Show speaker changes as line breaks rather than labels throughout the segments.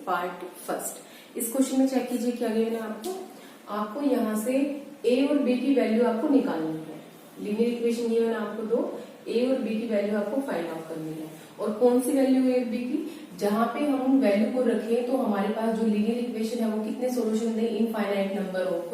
Part first. इस question में check कीजिए क्या गिवन है आपको यहाँ से a और b की वैल्यू आपको निकालनी है। लीनियर इक्वेशन गिवन है आपको दो, a और b की वैल्यू आपको फाइंड आउट करनी है। और कौन सी वैल्यू है b की, जहां पे हम वैल्यू को रखें तो हमारे पास जो लीनियर इक्वेशन है वो कितने solution they, infinite number of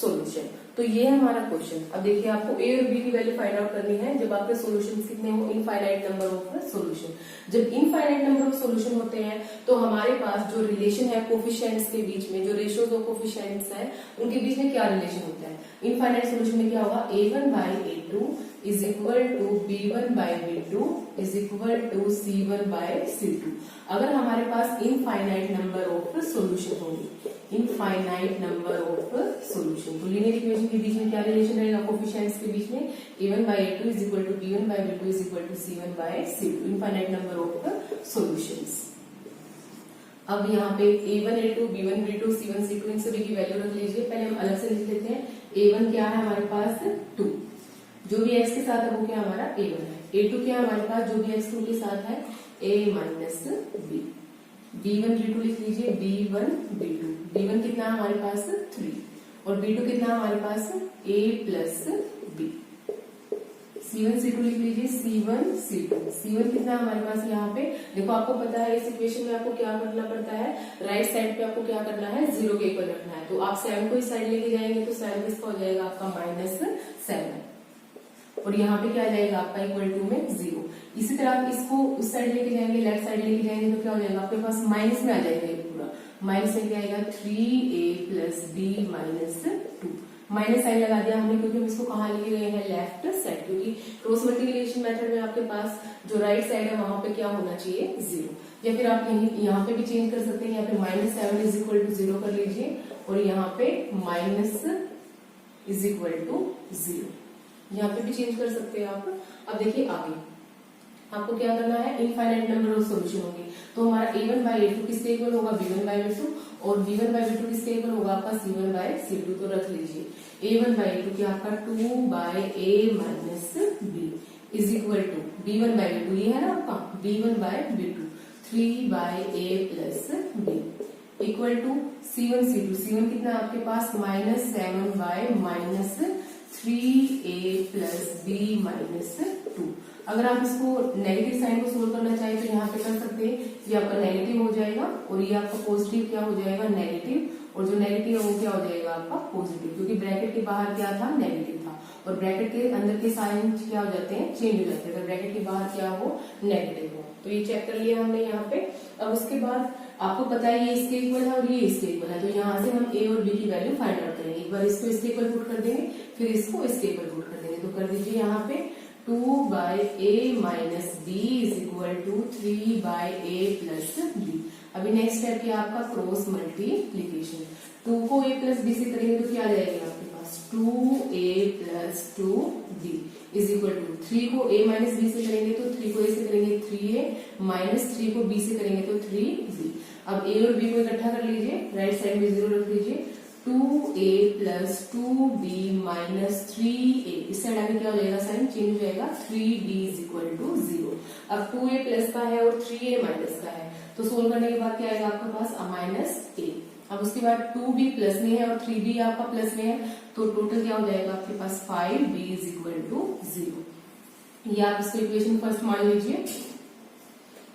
solution. तो ये है हमारा क्वेश्चन। अब देखिए आपको a और b की वैल्यू फाइंड आउट करनी है जब आपके सॉल्यूशंस कितने हो, इनफाइनाइट नंबर ऑफ सॉल्यूशन। जब इनफाइनाइट नंबर ऑफ सॉल्यूशन होते हैं तो हमारे पास जो रिलेशन है कोफिशिएंट्स के बीच में, जो रेशियोज ऑफ कोफिशिएंट्स है उनके बीच में क्या रिलेशन होता है। इनफाइनाइट सॉल्यूशन में क्या होगा, a1 by a2 is equal to b1 by b2 is equal to c1 by c2। अगर हमारे पास इनफाइनाइट नंबर ऑफ सॉल्यूशन होंगे, इनफाइनाइट नंबर ऑफ सॉल्यूशन, तो लीनियर इक्वेशन के बीच में क्या रिलेशन रहेगा, कोफिशिएंट्स के बीच में a1 by a2 is equal to b1 by b2 is equal to c1 by c2, infinite number of solutions. अब यहाँ पे a1 a2 b1 b2 c1 c2 इन सभी की वैल्यू रख लीजिए। पहले हम अलग से लिख लेते हैं। a1 क्या है हमारे पास 2, जो भी x के साथ है वो क्या हमारा a1 है। a2 क्या है हमारे पास, जो भी x के साथ है a minus b। b1 b2 लिख लीजिए, b1 b2, b1 कितना है हमारे पास 3 और b2 कितना है हमारे पास a plus b। c1 c2 लिख लीजिए, c1 c2, c1 कितना है हमारे पास यहाँ पे, देखो आपको पता है इस इक्वेशन में आपको क्या करना पड़ता है, राइट साइड पे आपको क्या करना है, 0 के इक्वल रखना है। तो आप 7 को इस साइड लेके जाएंगे तो 7 किसका हो जाएगा आपका -7 और यहाँ पे क्या आ जाएगा आपका इक्वल टू में 0। इसी तरह आप इसको उस साइड लेके जाएंगे, लेफ्ट साइड लेके जाएंगे तो क्या हो जाएगा आपके पास माइनस में आ जाएगा ये पूरा। माइनस में क्या आएगा 3a plus b minus 2। Minus sign लगा दिया हमने क्योंकि हम इसको कहाँ लेके गए हैं, लेफ्ट साइड, क्योंकि क्रॉस मल्टीप्लिकेशन मेथड में आपके पास जो राइट साइड है वहां पे क्या होना चाहिए 0। या फिर आप यहाँ पे भी चेंज कर सकते हैं, यहाँ पे -7 इज इक्वल टू 0 कर लीजिए और यहाँ पे माइनस इज इक्वल टू 0, यहाँ पे भी चेंज कर सकते हैं आप। अब देखिए आगे आपको क्या करना है, इनफाइनाइट नंबर ऑफ सॉल्यूशन होंगे तो हमारा a1 by a2 किसके इक्वल होगा, b1 by b2 और b1 by b2 किसके इक्वल होगा आपका c1 by c2। तो रख लीजिए a1 by a2 क्या आपका 2 by a minus b is equal to b1 by b2, ये है ना आपका b1 by b2 3 by a plus b equal to c1 c2, c1 कितना आपके पास -7 by minus 3a plus b minus 2। अगर आप इसको नेगेटिव साइन को सोल्व करना चाहें तो यहाँ पे कर सकते हैं, ये आपका नेगेटिव हो जाएगा और ये आपका पॉजिटिव क्या हो जाएगा नेगेटिव, और जो नेगेटिव है वो क्या हो जाएगा आपका पॉजिटिव, क्योंकि ब्रैकेट के बाहर क्या था नेगेटिव था और ब्रैकेट के अंदर के साइन क्या हो जाते हैं चेंज हो जाते हैं, अगर ब्रैकेट के बाहर क्या हो नेगेटिव हो। तो ये चेक कर लिया हमने यहाँ पे। अब उसके बाद आपको पता है ये इसके इक्वल है और ये इसके इक्वल है, तो यहाँ से हम a और b की वैल्यू फाइंड आउट करेंगे। एक बार इसको इसके इक्वल पुट कर देंगे, फिर इसको इसके इक्वल पुट कर देंगे। तो कर दीजिए यहाँ पे 2 by a minus b is equal to 3 by a plus b। अभी नेक्स्ट स्टेप क्या आपका क्रॉस मल्टीप्लीकेशन। 2 को a प्लस b से करेंगे तो क्या आ जाएगा आपके पास 2a plus 2b is equal to 3 को a माइनस b से करेंगे तो 3 को a से करेंगे 3a माइनस 3 को b से करेंगे तो 3b। अब a और b को इकट्ठा कर लीजिए, राइट साइड में 0 रख लीजिए, 2a plus 2b minus 3a, इस साइड आगे क्या हो जाएगा साइन चेंज हो जाएगा 3b इज इक्वल टू 0। अब 2a प्लस का है और 3a माइनस का है तो सोल्व करने के बाद क्या आएगा आपके पास माइनस a। अब उसके बाद 2b प्लस में है और 3b आपका प्लस में है तो टोटल क्या हो जाएगा आपके पास 5b इज इक्वल टू 0। ये आप इसको इक्वेशन फर्स्ट मान लीजिए।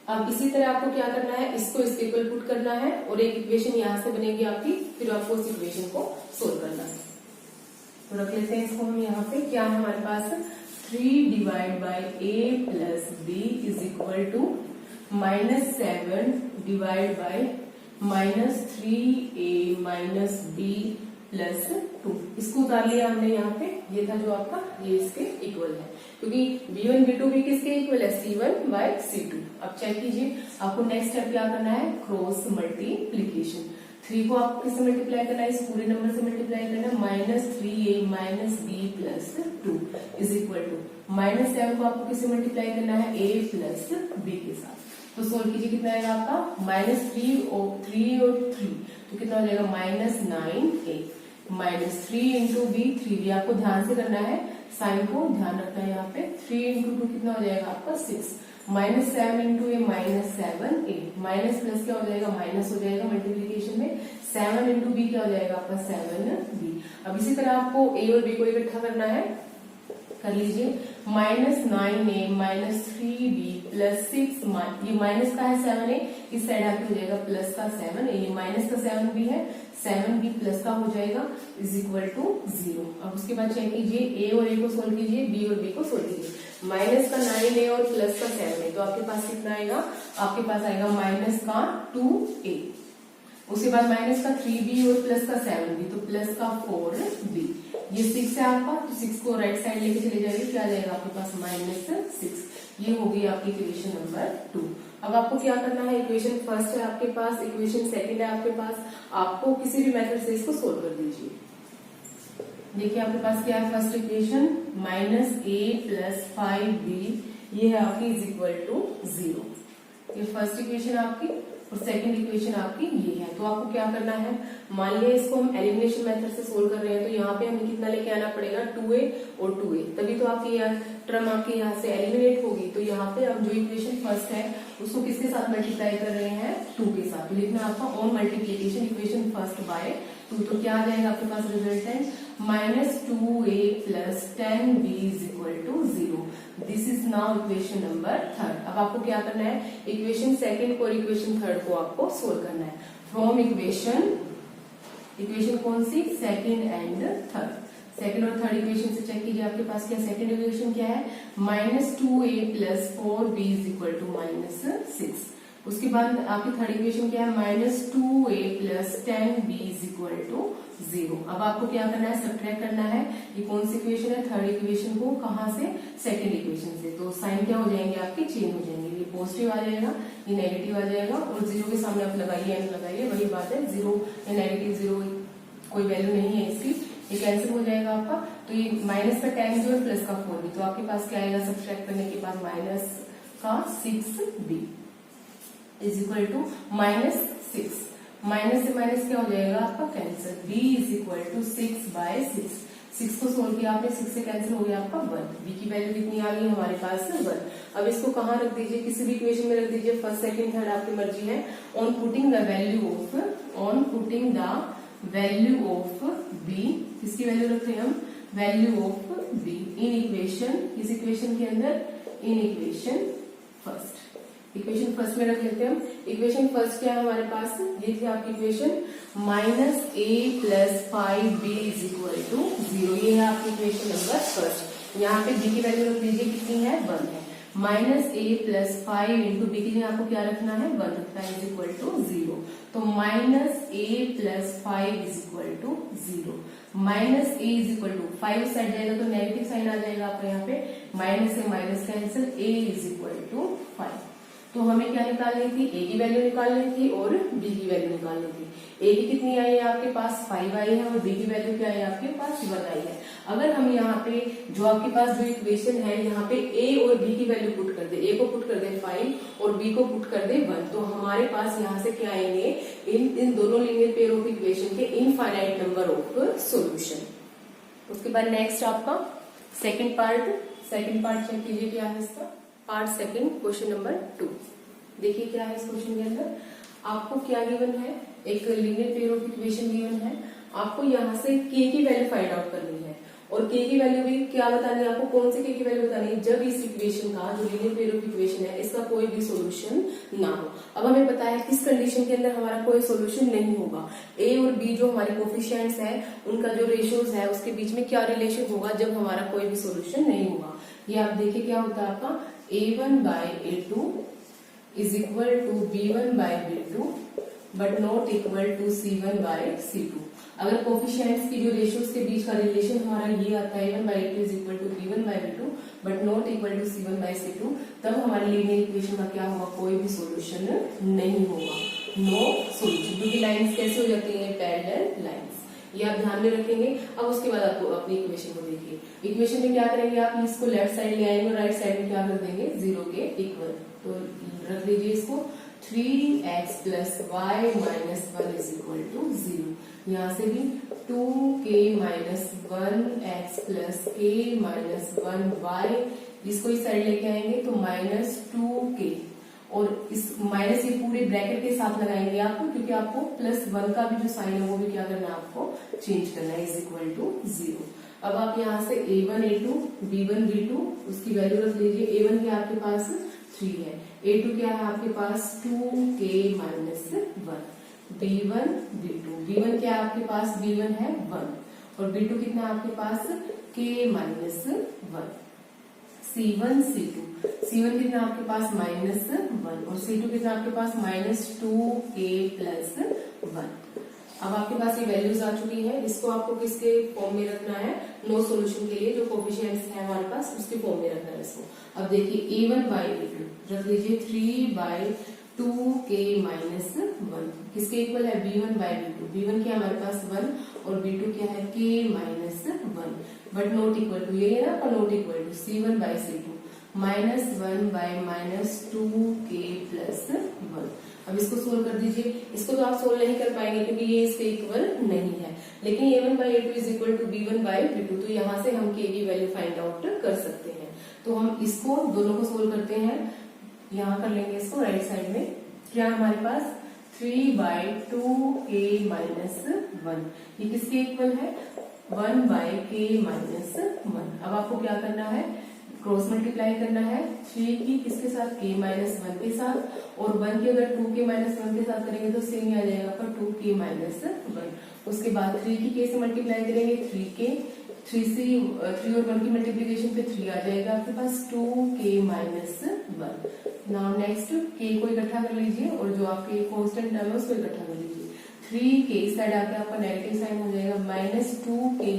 अब इसी तरह आपको क्या करना है, इसको इसके इक्वल पुट करना है और एक इक्वेशन यहाँ से बनेगी आपकी, फिर आपको उस इक्वेशन को सोल्व करना है। तो रख लेते हैं इसको हम यहाँ पे, क्या है हमारे पास 3 divide by a plus b is equal to -7 divide by -3a minus b plus 2। इसको उतार लिया हमने यहाँ पे, ये था जो आपका, ये इसके इक्वल है क्योंकि b1 b2 भी किसके इक्वल है c1 by c2। अब चेक कीजिए आपको नेक्स्ट स्टेप क्या करना है, क्रॉस मल्टीप्लीकेशन। 3 को आपको किससे मल्टीप्लाई करना है, इस पूरे नंबर से मल्टीप्लाई करना है, -3a minus b plus 2 is equal to -7 को आपको किससे मल्टीप्लाई करना है a प्लस b के साथ। तो सोल्व कीजिए कितना आएगा आपका -3 और 3 तो कितना हो जाएगा -9a minus 3 into B, 3b आपको ध्यान से करना है, साइन को ध्यान रखना है यहाँ पे। 3 इंटू 2 कितना हो जाएगा आपका 6। -7 इंटू ए -7a, माइनस प्लस क्या हो जाएगा, माइनस हो जाएगा मल्टीप्लीकेशन में, 7 इंटू बी क्या हो जाएगा आपका 7b। अब इसी तरह आपको ए और बी को इकट्ठा करना है, कर लीजिए, -9a -3b प्लस 6, ये माइनस का है 7a, इस साइड आके हो जाएगा प्लस का 7a, ये माइनस का 7b है, 7b प्लस का हो जाएगा इज इक्वल टू 0। अब उसके बाद चेक कीजिए, ए और ए को सोल्व कीजिए, बी और बी को सोल्व कीजिए। माइनस का 9a और प्लस का 7a, तो आपके पास कितना आएगा, आपके पास आएगा माइनस का 2a, उसके बाद माइनस का 3b और प्लस का 7b, तो प्लस का 4b। ये 6 है आपका, तो 6 को राइट साइड लेके चले जाइए, क्या आ जाएगा आपके पास -6। ये होगी आपकी इक्वेशन नंबर 2। अब आपको क्या करना है, इक्वेशन फर्स्ट है आपके पास, इक्वेशन सेकंड है आपके पास, आपको किसी भी मेथड से इसको सोल्व कर दीजिए। देखिए आपके पास क्या है, फर्स्ट इक्वेशन -a + 5b, ये है आपकी इज इक्वल टू 0। ये फर्स्ट इक्वेशन आपकी, और सेकंड इक्वेशन आपकी ये है। तो आपको क्या करना है, मान लिया इसको हम एलिमिनेशन मेथड से सोल्व कर रहे हैं, तो यहाँ पे हमें कितना लेके आना पड़ेगा, 2a और 2a, तभी तो आपकी टर्म आपकी यहाँ से एलिमिनेट होगी। तो यहाँ पे हम जो इक्वेशन फर्स्ट है उसको किसके साथ मल्टीप्लाई कर रहे हैं, 2 के साथ। तो लिखना आपका on multiplication equation first by 2, तो क्या आ जाएगा आपके पास resultant, -2a + 10b = 0। This is now equation number third. अब आपको क्या करना है, इक्वेशन सेकंड और इक्वेशन थर्ड को आपको सोल्व करना है फ्रॉम इक्वेशन कौन सी, सेकंड एंड थर्ड। सेकंड और थर्ड इक्वेशन से चेक कीजिए आपके पास क्या, सेकंड इक्वेशन क्या है, -2a + 4b = -6। उसके बाद आपकी थर्ड इक्वेशन क्या है, -2a + 10b = 0। अब आपको क्या करना है, सब्ट्रैक्ट करना है, ये कौन सी इक्वेशन है, थर्ड इक्वेशन को, कहां से, सेकंड इक्वेशन से। तो साइन क्या हो जाएंगे आपके, चेंज हो जाएंगे, ये पॉजिटिव आ जाएगा, ये नेगेटिव आ जाएगा, और 0 के सामने आप लगाइए, एन लगाइए, वही बात है, 0 या नेगेटिव 0 कोई वैल्यू नहीं है इसकी, ये कैंसिल हो जाएगा आपका। तो ये माइनस का 10 जो है, प्लस का 4b, तो आपके पास क्या आएगा, सब्ट्रैक्ट करने के बाद माइनस का 6b = -6। माइनस से माइनस क्या हो जाएगा आपका, कैंसिल, b = 6/6। 6 को सोल्व किया आपने, 6 से कैंसिल हो गया आपका 1। b की वैल्यू कितनी आ गई हमारे पास, 1। अब इसको कहाँ रख दीजिए, किसी भी इक्वेशन में रख दीजिए, फर्स्ट सेकंड थर्ड आपकी मर्जी है। On putting the value of b, किसकी वैल्यू रख रहे हैं हम, value of b in equation, इस इक्वेशन के अंदर, in equation first. Equation first में रख लेते हैं हम। इक्वेशन फर्स्ट क्या है हमारे पास, ये थी आपकी इक्वेशन -a + 5b = 0। ये है आपकी इक्वेशन नंबर फर्स्ट। यहाँ पे b की वैल्यू रख दीजिए, कितनी है, 1 है। -a + 5 इंटू b के लिए आपको क्या रखना है, 1 रखना है, इज इक्वल टू 0। तो -a + 5 = 0। -a = 5 साइड जाएगा तो नेगेटिव साइन आ जाएगा आपका, यहाँ पे माइनस से माइनस कैंसिल, a = 5। तो हमें क्या निकालनी थी, a की वैल्यू निकालनी थी और b की वैल्यू निकालनी थी। a की कितनी आई है आपके पास, 5 आई है, और b की वैल्यू क्या है आपके पास, 1 आई है। अगर हम यहाँ पे जो आपके पास जो इक्वेशन है, यहाँ पे a और b की वैल्यू पुट कर दे, a को पुट कर दे 5 और b को पुट कर दे 1, तो हमारे पास यहाँ से क्या आएंगे, इन दोनों लीनियर पेयर ऑफ इक्वेशन के इनफाइनाइट नंबर ऑफ सोल्यूशन। उसके बाद नेक्स्ट आपका सेकेंड पार्ट चेक कीजिए, क्या है इसका, पार्ट सेकंड, क्वेश्चन नंबर 2। देखिए क्या है इस क्वेश्चन के अंदर, आपको क्या गिवन है, एक linear pair of equation given है, आपको यहाँ से k की वैल्यू फाइंड आउट करनी है, और k की वैल्यू भी क्या बतानी है आपको, कौन से k की वैल्यू बतानी है, जब इस इक्वेशन का, जो लीनियर पेयर ऑफ इक्वेशन है, इसका कोई भी सोल्यूशन ना हो। अब हमें पता है किस कंडीशन के अंदर हमारा कोई सोल्यूशन नहीं होगा, a और b जो हमारे कोफिशिएंट्स है, उनका जो रेशियोज है, उसके बीच में क्या रिलेशन होगा, जब हमारा कोई भी सोल्यूशन नहीं होगा। ये आप देखिए क्या होता है आपका, a1/a2 = b1/b2 but not equal to c1/c2। अगर कोफिशिएंट्स की जो रेशियोज के बीच का रिलेशन हमारा ये आता है, a1/a2 = b1/b2 but not equal to c1/c2, तब हमारे लीनियर इक्वेशन का क्या होगा, कोई भी सोल्यूशन नहीं होगा, नो सोल्यूशन, क्योंकि लाइंस कैसे हो जाती है, पैरेलल लाइंस। ये आप ध्यान में रखेंगे। अब उसके बाद आपको अपनी इक्वेशन को देखिए, इक्वेशन में क्या करेंगे आप, इसको लेफ्ट साइड ले आएंगे और राइट साइड में क्या कर देंगे, 0 के इक्वल। तो रख लीजिए इसको, 3x + y - 1 = 0। यहाँ से भी 2k - 1x + k - 1y इसको इस साइड लेके आएंगे तो -2k, और इस माइनस ये पूरे ब्रैकेट के साथ लगाएंगे आप, क्योंकि आपको +1 का भी जो साइन है वो भी क्या करना है, आपको चेंज करना है, इज इक्वल टू 0। अब आप यहाँ से a1 a2 b1 b2 उसकी वैल्यू रख लीजिए। a1 क्या आपके पास 3 है, a2 क्या है आपके पास 2k - 1, b1 b2, b1 क्या है आपके पास, b1 है 1, और b2 कितना है आपके पास k - 1, c1 c2 कितना आपके पास -1, और c2 कितना आपके पास -2k + 1। अब आपके पास ये वैल्यूज आ चुकी है, इसको आपको किसके फॉर्म में रखना है, नो सॉल्यूशन के लिए जो कोफिशिएंट्स है हमारे पास उसके फॉर्म में रखना है इसको। अब देखिए a1/a2 रख लीजिए 3/2k - 1, किसके इक्वल है, b1/b2, b1 क्या हमारे पास 1 और b2 क्या है k - 1, but not equal to, ये है ना, not equal to c1/c2 -1/-2k + 1। अब इसको सोल्व कर दीजिए। इसको तो आप सोल्व नहीं कर पाएंगे क्योंकि ये इसके इक्वल नहीं है, लेकिन a1/a2 = b1/b2, तो यहाँ से हम k की वैल्यू फाइंड आउट कर सकते हैं। तो हम इसको दोनों को सोल्व करते हैं, यहाँ कर लेंगे इसको राइट साइड में। क्या हमारे पास 3/2k - 1, ये किसके इक्वल है, 1/k - 1। अब आपको क्या करना है, क्रॉस मल्टीप्लाई करना है 3 की किसके साथ, k - 1 के साथ, और 1 की अगर 2k - 1 के साथ करेंगे तो सेम ही आ जाएगा आपका 2k - 1। उसके बाद 3 की k से मल्टीप्लाई करेंगे 3k, 3 और 1 की मल्टीप्लीकेशन पे 3 आ जाएगा आपके पास 2k - 1। नाउ नेक्स्ट k को इकट्ठा कर लीजिए और जो आपके कांस्टेंट टर्म है उसको इकट्ठा कर लीजिए। 3k इस साइड आके आपका नेगेटिव साइन हो जाएगा, -2k =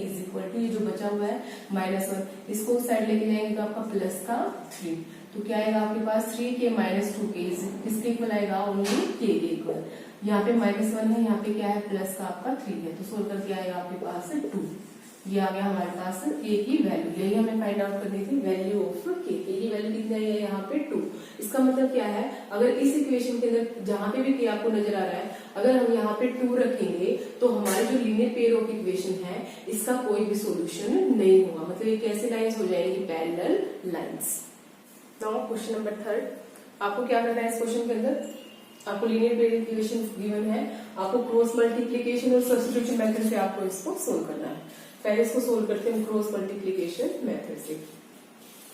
ये जो बचा हुआ है -1, इसको उस साइड लेके जाएंगे तो आपका प्लस का 3, तो क्या आएगा आपके पास 3k - 2k किसके इक्वल आएगा, ओनली k के इक्वल। यहाँ पे -1 है, यहाँ पे क्या है प्लस का आपका 3 है, तो सोल्व करके आएगा आपके पास 2। ये आ गया हमारे पास k की वैल्यू, यही हमें फाइंड आउट करनी थी, वैल्यू ऑफ k की वैल्यू कितनी आई है यहाँ पे 2। इसका मतलब क्या है, अगर इस इक्वेशन के अंदर जहां पे भी k आपको नजर आ रहा है, अगर हम यहाँ पे 2 रखेंगे तो हमारे जो लीनियर पेयर ऑफ इक्वेशन है इसका कोई भी सॉल्यूशन नहीं होगा, मतलब ये कैसे लाइंस हो जाएंगी, parallel lines. Now question number 3, आपको क्या करना है इस क्वेश्चन के अंदर, आपको लीनियर पेयर इक्वेशन गिवन है, आपको क्रॉस मल्टीप्लिकेशन और सब्स्टिट्यूशन मेथड से आपको इसको सोल्व करना है। पहले इसको सोल्व करते हैं क्रॉस मल्टीप्लिकेशन मेथड से।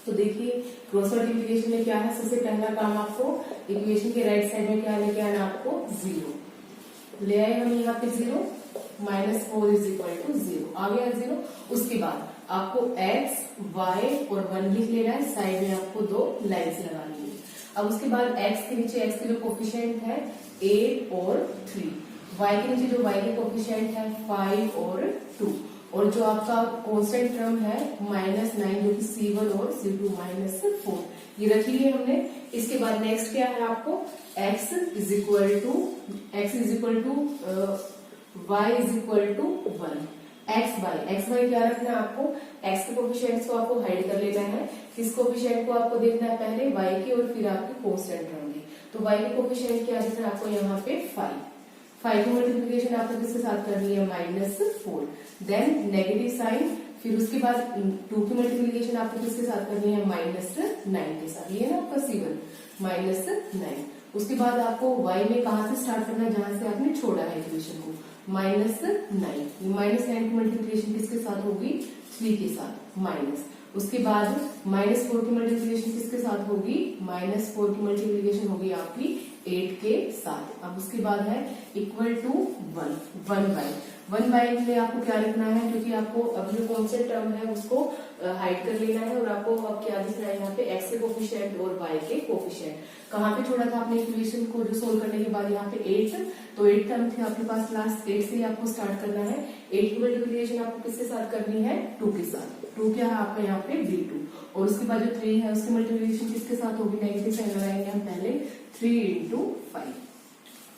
तो देखिए क्रॉस मल्टीप्लिकेशन में क्या है, सबसे पहला काम आपको इक्वेशन के राइट साइड में क्या लेके आना, आपको 0 ले आए हम यहाँ पे 0, -4 = 0 आ गया 0। उसके बाद आपको x, y और 1 लिख लेना है, साइड में आपको 2 लाइन्स लगानी है। अब उसके बाद x के नीचे x के जो कोफिशिएंट है 8 और 3, y के नीचे जो y के कोफिशिएंट है 5 और 2, और जो आपका कांस्टेंट टर्म है -9 जो कि c1 और c2 -4, ये रख लिए हमने। इसके बाद नेक्स्ट क्या है आपको x = y = 1, xy क्या रखना है आपको, x के कोफिशिएंट्स को आपको हाइड कर लेना है, किस कोफिशिएंट को आपको देखना है, पहले y के और फिर आपके कांस्टेंट टर्म के। तो y के कोफिशिएंट क्या देखना है आपको यहाँ पे 5 की मल्टीप्लिकेशन आपको किसके साथ करनी है, -4, देन नेगेटिव साइन, फिर उसके बाद 2 की मल्टीप्लिकेशन आपको किसके साथ करनी है, -9 के साथ, ये है ना आपका c1 -9। उसके बाद आपको y में कहां से स्टार्ट करना है, जहां से आपने छोड़ा है इक्वेशन को, -9, -9 की मल्टीप्लिकेशन किसके साथ होगी, 3 के साथ माइनस। उसके बाद -4 की मल्टीप्लिकेशन किसके साथ होगी, -4 की मल्टीप्लिकेशन होगी आपकी 8 के साथ। अब उसके बाद है इक्वल टू 1 बाय में आपको क्या लिखना है, क्योंकि आपको अब जो कांस्टेंट टर्म है उसको हाइड कर लेना है, और आपको अब क्या लिखना है यहाँ पे x के कोफिशिएंट और y के कोफिशिएंट। कहाँ पे छोड़ा था आपने इक्वेशन को, जो सोल्व करने के बाद यहाँ पे 8, तो 8 टर्म थे आपके पास, लास्ट 8 से आपको स्टार्ट करना है। 8 की मल्टीप्लिकेशन आपको किसके साथ करनी है, 2 के साथ। 2 क्या है आपका यहाँ पे b2, और उसके बाद जो 3 है उसकी मल्टीप्लिकेशन किसके साथ होगी, नेगेटिव साइन लगाएंगे हम पहले, 3 × 5।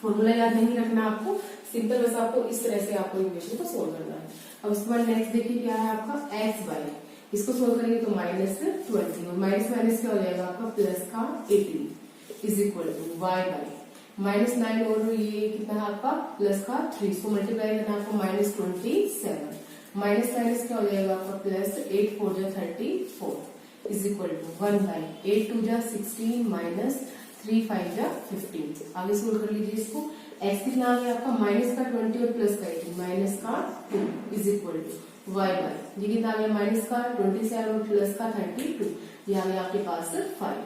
फॉर्मूला याद नहीं रखना आपको, सिंपल बस आपको इस तरह से आपको इक्वेशन को सोल्व करना है। अब उसके बाद नेक्स्ट देखिए क्या है आपका x y, इसको सोल्व करेंगे तो -20, और माइनस क्या हो जाएगा आपका प्लस का 18 = y/, -9 और ये कितना है आपका प्लस का 3, इसको मल्टीप्लाई करना आपको -27, माइनस क्या हो जाएगा आपका प्लस 8 4 जो 34, इज इक्वल टू 1 बाई 8 2 जा 16 माइनस 3 5 जा 15। आगे सोल्व कर लीजिए इसको। एक्स कितना आ गया आपका माइनस का 20 और प्लस का 18 माइनस का 2 is equal to y by ये कितना आ गया माइनस का 27 और प्लस का 32 ये आ गया आपके पास 5।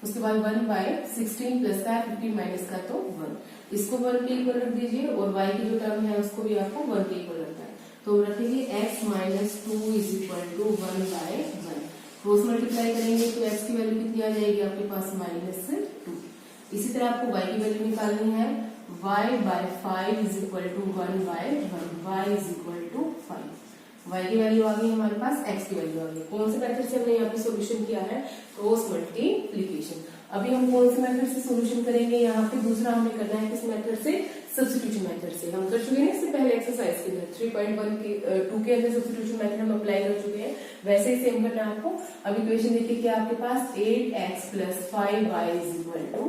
उसके बाद 1 बाई 16 प्लस का 15 माइनस का तो 1 इसको 1 के इक्वल रख दीजिए और y की जो टर्म है उसको भी आपको 1 के इक्वल रखना है तो रखेंगे x minus 2 is equal to 1 by 1। Cross multiply करेंगे तो x की वैल्यू कितनी आ जाएगी आपके पास माइनस 2। इसी तरह आपको y की वैल्यू निकालनी है y by 5 is equal to 1 by 1 y is equal to 5। y की वैल्यू आ गई हमारे पास x की वैल्यू आ गई। कौन से मेथड से हमने यहाँ पे सोल्यूशन किया है क्रॉस मल्टीप्लिकेशन। अभी हम कौन से मेथड से सोल्यूशन करेंगे यहाँ पे दूसरा हमें करना है किस मेथड से सब्स्टिट्यूशन मेथड से। हम कर चुके हैं इससे पहले एक्सरसाइज के अंदर 3.1 के 2 के अंदर सब्स्टिट्यूशन मेथड हम अप्लाई कर चुके हैं वैसे ही सेम करना है आपको। अब इक्वेशन देखिए क्या आपके पास 8x plus 5y is equal to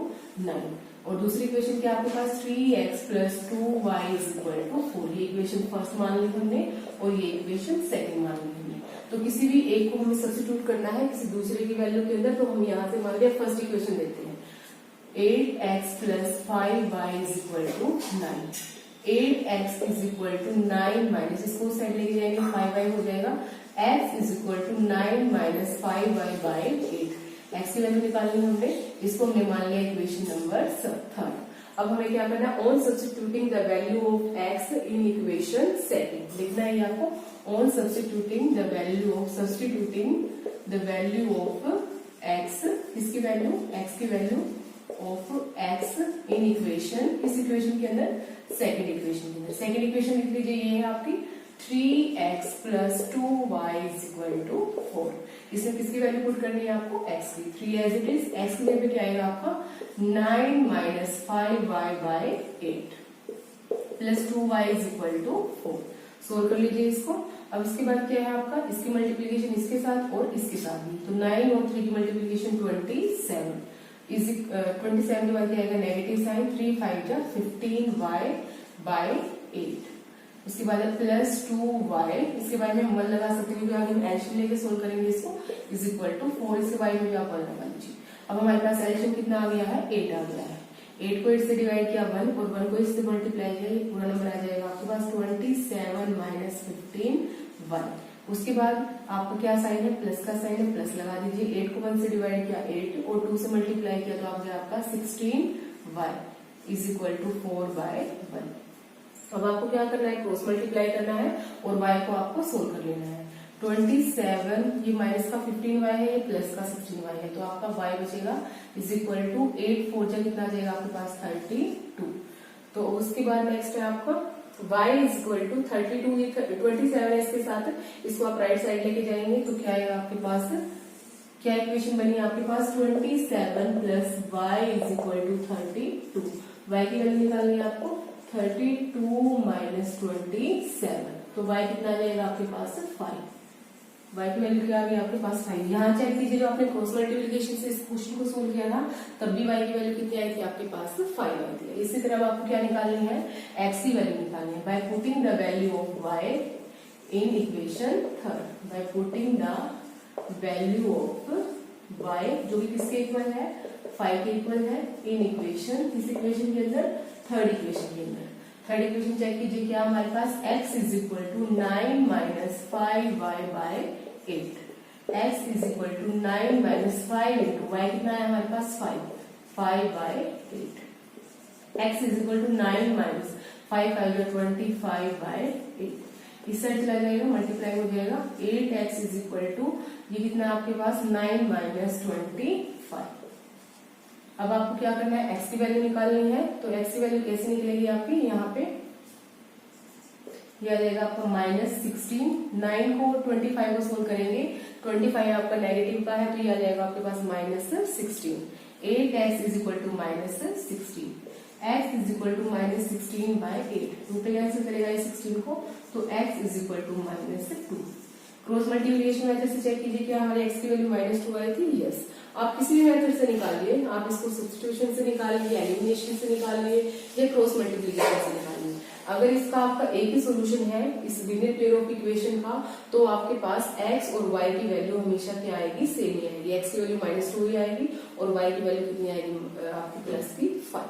9 और दूसरी इक्वेशन क्या आपके पास 3x plus 2y is equal to 4। ये इक्वेशन फर्स्ट मान ली हमने और ये इक्वेशन सेकंड मान ली हमने। तो किसी भी एक को हमें सब्स्टिट्यूट करना है किसी दूसरे की वैल्यू के अंदर तो हम यहाँ से मान लिया फर्स्ट इक्वेशन देते हैं 8x plus 5y is equal to 9। 8x is equal to 9 minus इसको साइड लेके जाएंगे 5y हो जाएगा x is equal to 9 minus 5y by 8। x की वैल्यू निकालनी है हमने इसको हमने मान लिया इक्वेशन नंबर 3। अब हमें क्या करना है on substituting the value of x in equation second लिखना है आपको on substituting the value of x किसकी वैल्यू x की value of x in equation किस इक्वेशन के अंदर सेकंड इक्वेशन के अंदर। सेकंड इक्वेशन लिख लीजिए ये है आपकी 3x plus 2y is equal to 4। इसमें किसकी वैल्यू पुट करनी है आपको x की 3 एज इट इज। x की वैल्यू क्या आएगा आपका 9 minus 5y by 8 plus 2y is equal to 4। Solve कर लीजिए इसको। अब इसके बाद क्या है आपका इसकी मल्टीप्लीकेशन इसके साथ और इसके साथ भी तो 9 और 3 की मल्टीप्लीकेशन 27 इज 27 के बाद क्या आएगा नेगेटिव साइन 3 5 जा 15y बाई 8 उसके बाद प्लस 2y इसके बाद में हम 1 लगा सकते हैं आगे हम एडिशन लेके सोल्व करेंगे इसको इज इक्वल टू 4 इसके बाद में आप 1 लगा लीजिए। अब हमारे पास एडिशन कितना आ गया है 8 आ गया है। 8 को 8 से डिवाइड किया 1 और 1 को इससे मल्टीप्लाई किया पूरा नंबर आ जाएगा आपके पास 27 माइनस 15 1। उसके बाद आपको क्या साइन है प्लस का साइन है प्लस लगा दीजिए। 8 को 1 से डिवाइड किया 8 और 2 से मल्टीप्लाई किया तो आ गया आपका 16y is equal to 4 bye 1। अब आपको क्या करना है क्रॉस मल्टीप्लाई करना है और y को आपको सोल्व कर लेना है। 27 ये माइनस का 15y है ये प्लस का 16y है तो आपका y बचेगा इज इक्वल टू 8 4 जा कितना आ जाएगा आपके पास 32। तो उसके बाद नेक्स्ट है आपका y इज इक्वल टू 32 ये 27 है इसके साथ इसको आप राइट साइड लेके जाएंगे तो क्या आएगा आपके पास क्या इक्वेशन बनी आपके पास 27 plus y is equal to 32। y की वैल्यू निकालनी है आपको 32 माइनस 27 तो y कितना आ जाएगा आपके पास 5। y की वैल्यू क्या आ गई आपके पास 5। यहाँ चेक कीजिए जो आपने क्रॉस मल्टीप्लिकेशन से इस क्वेश्चन को सोल्व किया था तब भी y की वैल्यू कितनी आई थी आपके पास 5 आई थी। इसी तरह आपको क्या निकालनी है x की वैल्यू निकालनी है by putting the value of y in equation third. By putting the value of y जो कि किसके इक्वल है 5 के इक्वल है इन इक्वेशन किस इक्वेशन के अंदर थर्ड इक्वेशन के अंदर। थर्ड इक्वेशन चेक कीजिए क्या हमारे पास x is equal to 9 minus 5y by 8। x is equal to 9 minus 5 into y कितना है हमारे पास 5 by 8। x is equal to 9 minus 5 5 25 by 8। इस साइड चला जाएगा मल्टीप्लाई हो जाएगा 8x इज इक्वल टू ये कितना आपके पास 9 माइनस 25। अब आपको क्या करना है x की वैल्यू निकालनी है तो x की वैल्यू कैसे निकलेगी आपकी यहाँ पे यह आ जाएगा आपका माइनस 16। 9 को 25 को सोल्व करेंगे 25 आपका नेगेटिव का है तो ये आ जाएगा आपके पास minus 16। 8x is equal to minus 16 x is equal to minus 16 by 8 root cancel करेगा ये 16 को तो x is equal to minus 2। Cross multiplication method से चेक कीजिए क्या हमारे x की वैल्यू माइनस 2 आई थी। यस आप किसी भी मेथड से निकालिए आप इसको सब्स्टिट्यूशन से निकालिए एलिमिनेशन से निकालिए या क्रॉस मल्टीप्लिकेशन से निकालिए। अगर इसका आपका एक ही सोल्यूशन है इस लीनियर पेयर ऑफ इक्वेशन का, तो आपके पास x और y की वैल्यू हमेशा क्या आएगी, सेम ही आएगी। x की वैल्यू -2 ही आएगी और y की वैल्यू कितनी आएगी आपकी +5।